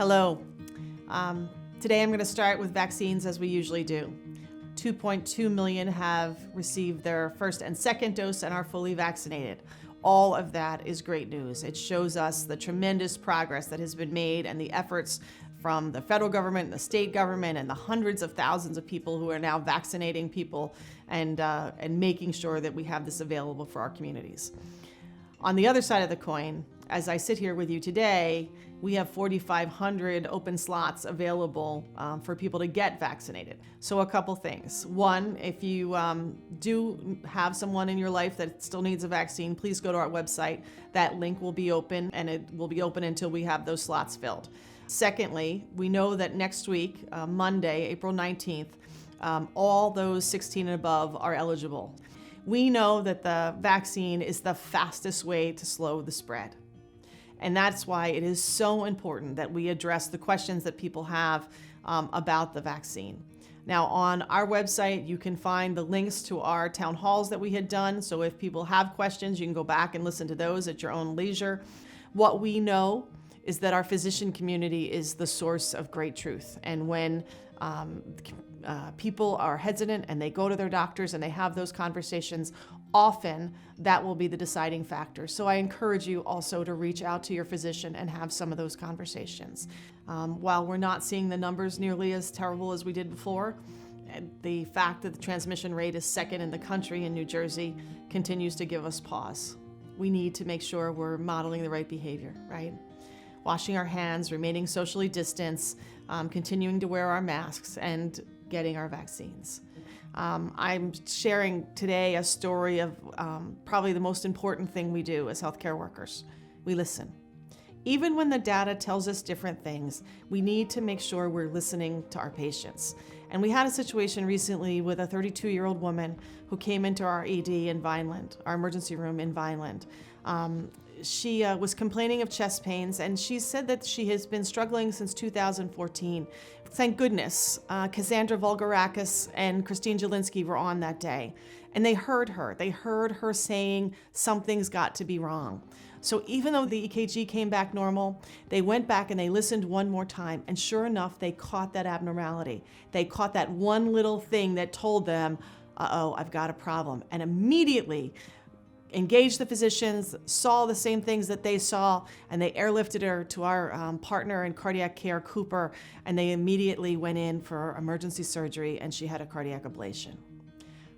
Hello. Today I'm going to start with vaccines as we usually do. 2.2 million have received their first and second dose and are fully vaccinated. All of that is great news. It shows us the tremendous progress that has been made and the efforts from the federal government, the state government, and the hundreds of thousands of people who are now vaccinating people and making sure that we have this available for our communities. On the other side of the coin, as I sit here with you today, we have 4,500 open slots available for people to get vaccinated. So a couple things. One, if you do have someone in your life that still needs a vaccine, please go to our website. That link will be open, and it will be open until we have those slots filled. Secondly, we know that next week, Monday, April 19th, all those 16 and above are eligible. We know that the vaccine is the fastest way to slow the spread. And that's why it is so important that we address the questions that people have about the vaccine. Now, on our website, you can find the links to our town halls that we had done. So if people have questions, you can go back and listen to those at your own leisure. What we know is that our physician community is the source of great truth. And when people are hesitant and they go to their doctors and they have those conversations, often that will be the deciding factor. So I encourage you also to reach out to your physician and have some of those conversations. While we're not seeing the numbers nearly as terrible as we did before, the fact that the transmission rate is second in the country in New Jersey continues to give us pause. We need to make sure we're modeling the right behavior, right? Washing our hands, remaining socially distanced, continuing to wear our masks, and getting our vaccines. I'm sharing today a story of probably the most important thing we do as healthcare workers. We listen. Even when the data tells us different things, we need to make sure we're listening to our patients. And we had a situation recently with a 32-year-old woman who came into our ED in Vineland, our emergency room in Vineland. She was complaining of chest pains, and she said that she has been struggling since 2014. Thank goodness, Cassandra Volgarakis and Christine Jelinski were on that day, and they heard her. They heard her saying something's got to be wrong. So even though the EKG came back normal, they went back and they listened one more time, and sure enough, they caught that abnormality. They caught that one little thing that told them, uh-oh, I've got a problem. And immediately engaged the physicians, saw the same things that they saw, and they airlifted her to our partner in cardiac care, Cooper, and they immediately went in for emergency surgery, and she had a cardiac ablation.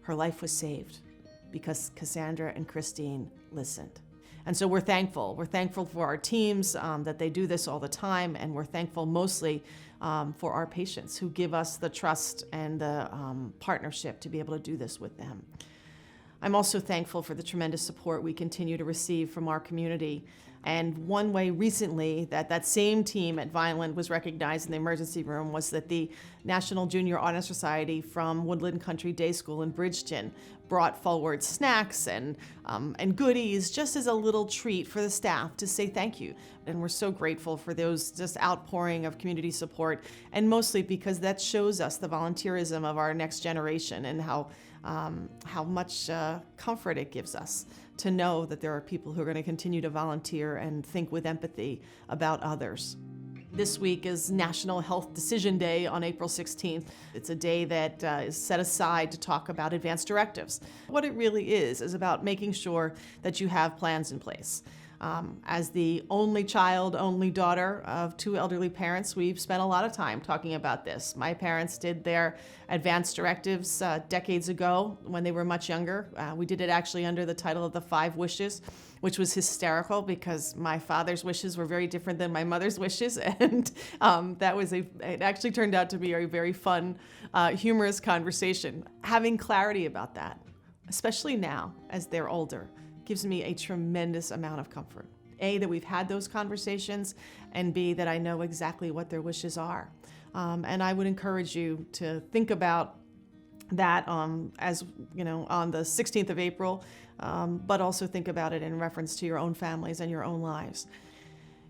Her life was saved because Cassandra and Christine listened. And so we're thankful. We're thankful for our teams that they do this all the time, and we're thankful mostly for our patients who give us the trust and the partnership to be able to do this with them. I'm also thankful for the tremendous support we continue to receive from our community. And one way recently that same team at Vineland was recognized in the emergency room was that the National Junior Honor Society from Woodland Country Day School in Bridgeton brought forward snacks and goodies just as a little treat for the staff to say thank you. And we're so grateful for those just outpouring of community support, and mostly because that shows us the volunteerism of our next generation and how much comfort it gives us to know that there are people who are going to continue to volunteer and think with empathy about others. This week is National Health Decision Day on April 16th. It's a day that is set aside to talk about advanced directives. What it really is about making sure that you have plans in place. As the only child, only daughter of two elderly parents, we've spent a lot of time talking about this. My parents did their advanced directives decades ago when they were much younger. We did it actually under the title of the 5 Wishes, which was hysterical because my father's wishes were very different than my mother's wishes. And it actually turned out to be a very fun, humorous conversation. Having clarity about that, especially now as they're older, gives me a tremendous amount of comfort. A, that we've had those conversations, and B, that I know exactly what their wishes are. And I would encourage you to think about that as you know on the 16th of April, but also think about it in reference to your own families and your own lives.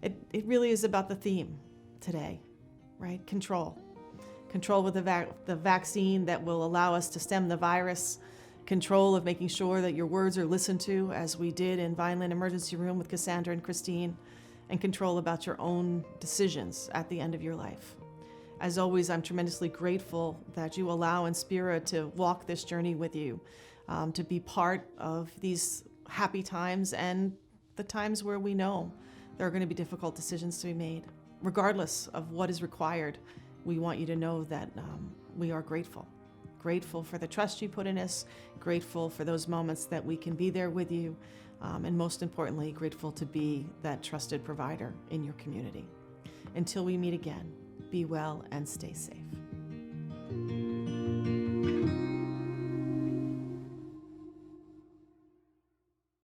It really is about the theme today, right? Control with the vaccine that will allow us to stem the virus. Control of making sure that your words are listened to, as we did in Vineland Emergency Room with Cassandra and Christine, and control about your own decisions at the end of your life. As always, I'm tremendously grateful that you allow Inspira to walk this journey with you, to be part of these happy times and the times where we know there are going to be difficult decisions to be made. Regardless of what is required, we want you to know that we are grateful. Grateful for the trust you put in us, grateful for those moments that we can be there with you, and most importantly, grateful to be that trusted provider in your community. Until we meet again, be well and stay safe.